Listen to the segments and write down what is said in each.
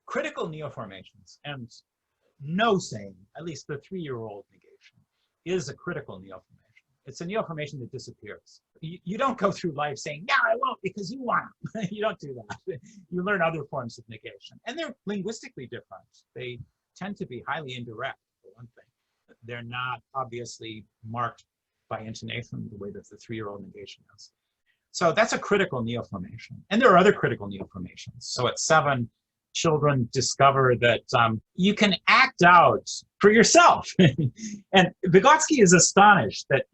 critical neoformations, and no saying, at least the 3-year-old negation, is a critical neoformation. It's a neoformation that disappears. You don't go through life saying, yeah, I won't because you want them. You don't do that. You learn other forms of negation. And they're linguistically different. They tend to be highly indirect, for one thing. They're not obviously marked by intonation the way that the 3-year-old negation is. So that's a critical neoformation. And there are other critical neoformations. So at 7, children discover that you can act out for yourself. And Vygotsky is astonished that,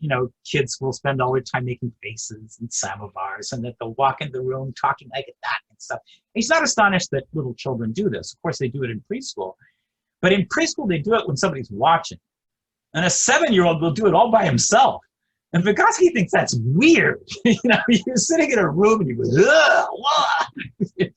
kids will spend all their time making faces and samovars, and that they'll walk in the room talking like that and stuff. He's not astonished that little children do this. Of course, they do it in preschool. But in preschool, they do it when somebody's watching. And a 7-year-old will do it all by himself. And Vygotsky thinks that's weird. You're sitting in a room and you go, ugh.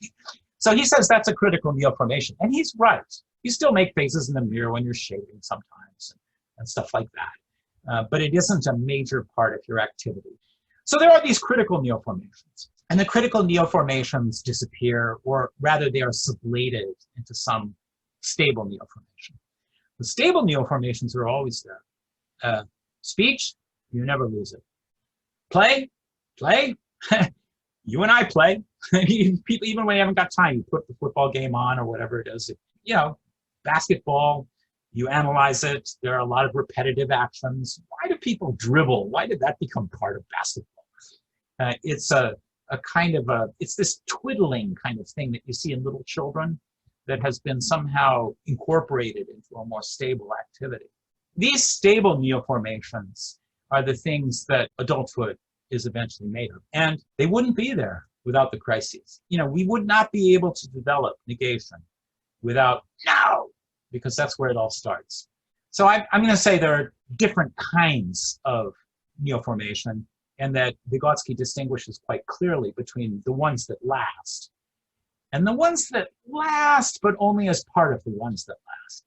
So he says that's a critical neoformation. And he's right. You still make faces in the mirror when you're shaving sometimes and stuff like that. But it isn't a major part of your activity. So there are these critical neoformations. And the critical neoformations disappear, or rather they are sublated into some stable neoformation. The stable neoformations are always there. Speech, you never lose it. Play. You and I play. People, even when you haven't got time, you put the football game on or whatever it is. Basketball, you analyze it. There are a lot of repetitive actions. Why do people dribble? Why did that become part of basketball? It's a kind of it's this twiddling kind of thing that you see in little children that has been somehow incorporated into a more stable activity. These stable neoformations are the things that adulthood is eventually made of. And they wouldn't be there without the crises. We would not be able to develop negation without no, because that's where it all starts. So I'm going to say there are different kinds of neoformation, and that Vygotsky distinguishes quite clearly between the ones that last and the ones that last, but only as part of the ones that last.